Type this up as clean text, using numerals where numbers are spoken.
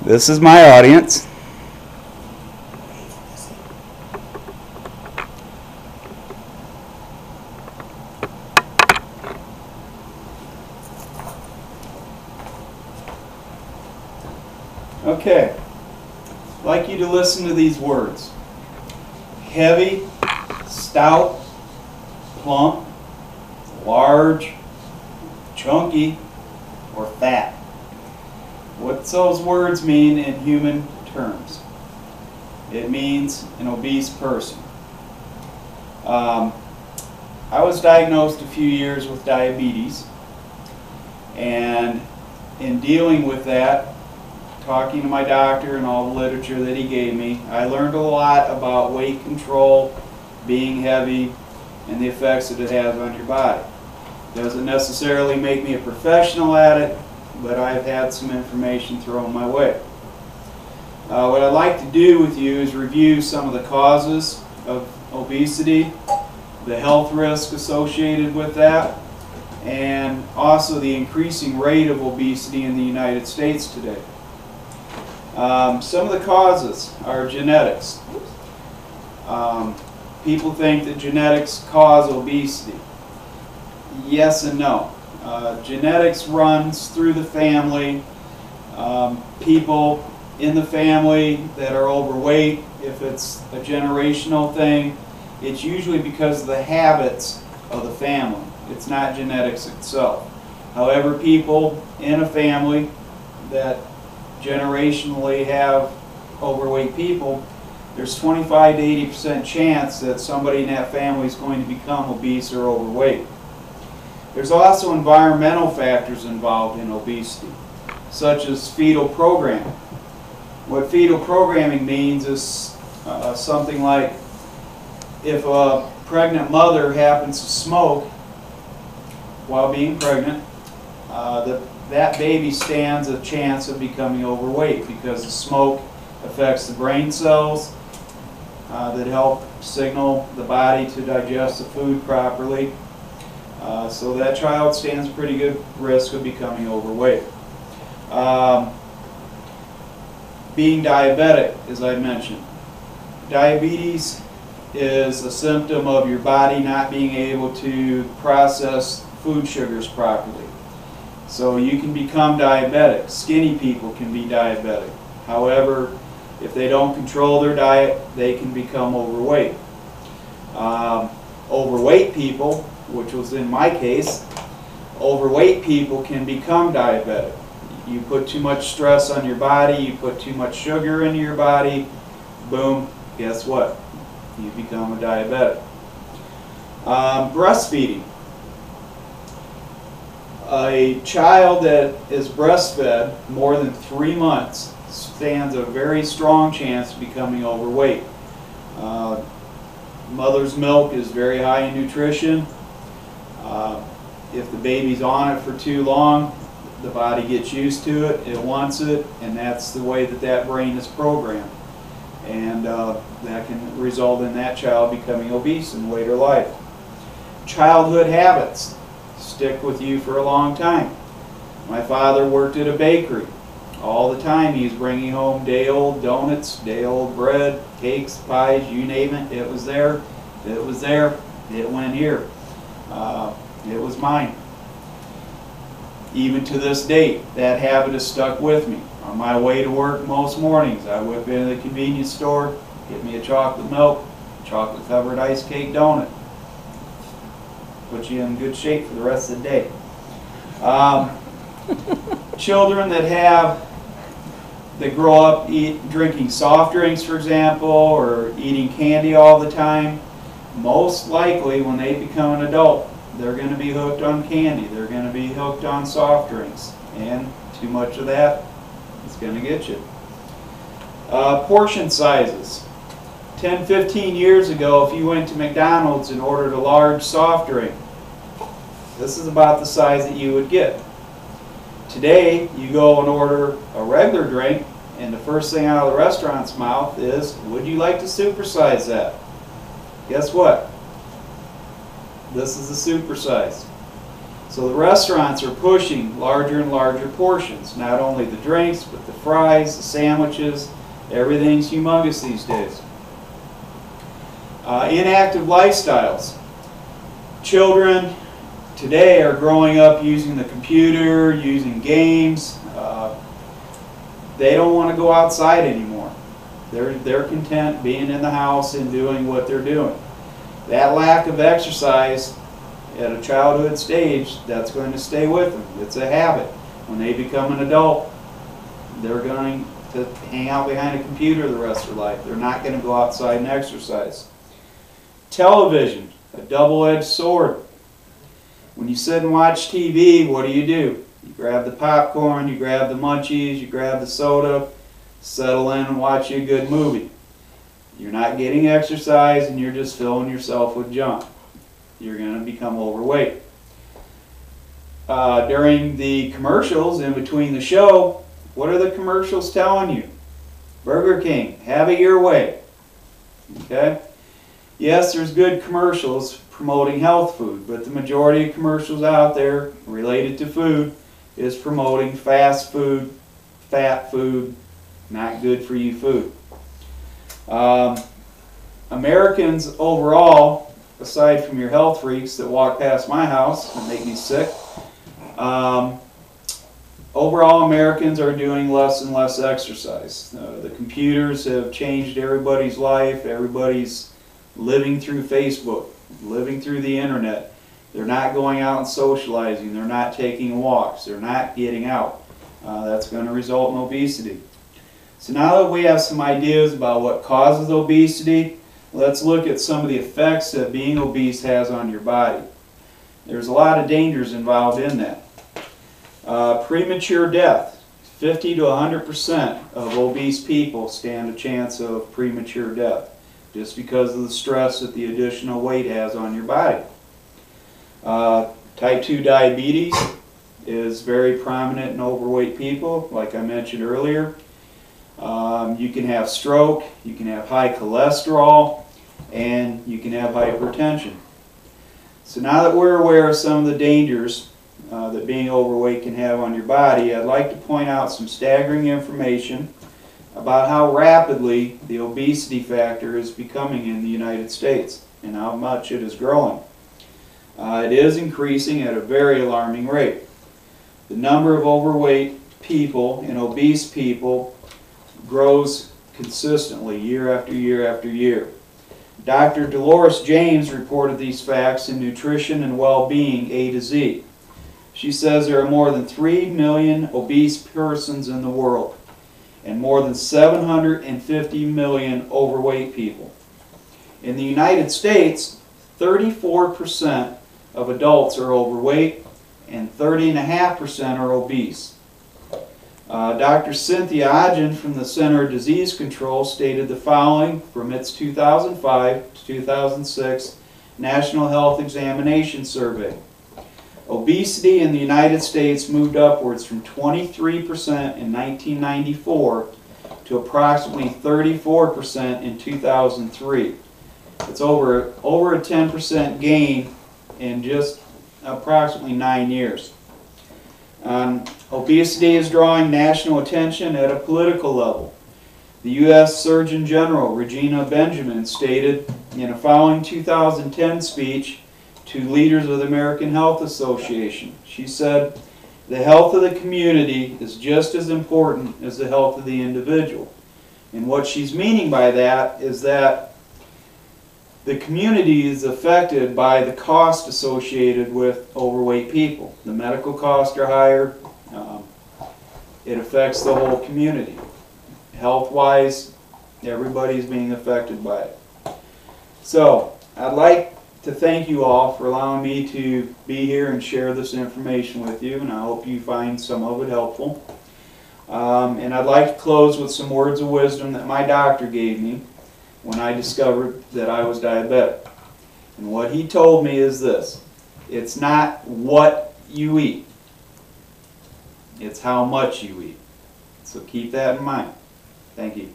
This is my audience. Okay, I'd like you to listen to these words. Heavy, stout, plump, large, chunky, or fat. What's those words mean in human terms? It means an obese person. I was diagnosed a few years with diabetes, and in dealing with that, talking to my doctor and all the literature that he gave me, I learned a lot about weight control, being heavy, and the effects that it has on your body. Doesn't necessarily make me a professional at it, but I've had some information thrown my way. What I'd like to do with you is review some of the causes of obesity, the health risk associated with that, and also the increasing rate of obesity in the United States today. Some of the causes are genetics. People think that genetics cause obesity. Yes and no. Genetics runs through the family. People in the family that are overweight, if it's a generational thing, it's usually because of the habits of the family. It's not genetics itself. However, people in a family that generationally have overweight people, there's 25 to 80% chance that somebody in that family is going to become obese or overweight. There's also environmental factors involved in obesity, such as fetal programming. What fetal programming means is something like if a pregnant mother happens to smoke while being pregnant, that baby stands a chance of becoming overweight because the smoke affects the brain cells that help signal the body to digest the food properly. So that child stands a pretty good risk of becoming overweight. Being diabetic, as I mentioned. Diabetes is a symptom of your body not being able to process food sugars properly. So you can become diabetic. Skinny people can be diabetic. However, if they don't control their diet, they can become overweight. Overweight people, which was in my case, overweight people can become diabetic. You put too much stress on your body, you put too much sugar into your body, boom, guess what? You become a diabetic. Breastfeeding. A child that is breastfed more than 3 months stands a very strong chance of becoming overweight. Mother's milk is very high in nutrition. If the baby's on it for too long, the body gets used to it, it wants it, and that's the way that that brain is programmed. And that can result in that child becoming obese in later life. Childhood habits stick with you for a long time. My father worked at a bakery. All the time he was bringing home day-old donuts, day-old bread, cakes, pies, you name it. It was there. It was there. It went here. It was mine. Even to this date, that habit has stuck with me. On my way to work most mornings, I whip into the convenience store, get me a chocolate milk, chocolate covered ice cake donut. Put you in good shape for the rest of the day. Children that grow up drinking soft drinks, for example, or eating candy all the time, most likely when they become an adult, they're going to be hooked on candy. They're going to be hooked on soft drinks. And too much of that is going to get you. Portion sizes. 10, 15 years ago, if you went to McDonald's and ordered a large soft drink, this is about the size that you would get. Today, you go and order a regular drink, and the first thing out of the restaurant's mouth is, would you like to supersize that? Guess what? This is the supersize. So the restaurants are pushing larger and larger portions, not only the drinks, but the fries, the sandwiches, everything's humongous these days. Inactive lifestyles. Children today are growing up using the computer, using games. They don't want to go outside anymore. They're content being in the house and doing what they're doing. That lack of exercise at a childhood stage, that's going to stay with them. It's a habit. When they become an adult, they're going to hang out behind a computer the rest of their life. They're not going to go outside and exercise. Television, a double-edged sword. When you sit and watch TV, what do? You grab the popcorn, you grab the munchies, you grab the soda, settle in and watch you a good movie. You're not getting exercise and you're just filling yourself with junk. You're going to become overweight. During the commercials, in between the show, what are the commercials telling you? Burger King, have it your way. Okay? Yes, there's good commercials promoting health food, but the majority of commercials out there related to food is promoting fast food, fat food, not good for you food. Americans overall, aside from your health freaks that walk past my house and make me sick, overall Americans are doing less and less exercise. The computers have changed everybody's life. Everybody's living through Facebook, living through the internet. They're not going out and socializing. They're not taking walks. They're not getting out. That's going to result in obesity. So now that we have some ideas about what causes obesity, let's look at some of the effects that being obese has on your body. There's a lot of dangers involved in that. Premature death. 50 to 100% of obese people stand a chance of premature death just because of the stress that the additional weight has on your body. Type 2 diabetes is very prominent in overweight people, like I mentioned earlier. You can have stroke, you can have high cholesterol, and you can have hypertension. So now that we're aware of some of the dangers that being overweight can have on your body, I'd like to point out some staggering information about how rapidly the obesity factor is becoming in the United States and how much it is growing. It is increasing at a very alarming rate. The number of overweight people and obese people grows consistently year after year after year. Dr. Dolores James reported these facts in Nutrition and Well-Being A to Z. She says there are more than 3 million obese persons in the world and more than 750 million overweight people. In the United States, 34% of adults are overweight and 30.5% are obese. Dr. Cynthia Ogden from the Center for Disease Control stated the following from its 2005 to 2006 National Health Examination Survey. Obesity in the United States moved upwards from 23% in 1994 to approximately 34% in 2003. It's over a 10% gain in just approximately 9 years. Obesity is drawing national attention at a political level. The U.S. Surgeon General Regina Benjamin stated in a following 2010 speech to leaders of the American Health Association, she said, "The health of the community is just as important as the health of the individual." And what she's meaning by that is that the community is affected by the cost associated with overweight people. The medical costs are higher. It affects the whole community. Health-wise, everybody's being affected by it. So, I'd like to thank you all for allowing me to be here and share this information with you, and I hope you find some of it helpful. And I'd like to close with some words of wisdom that my doctor gave me when I discovered that I was diabetic. And what he told me is this: it's not what you eat, it's how much you eat. So keep that in mind. Thank you.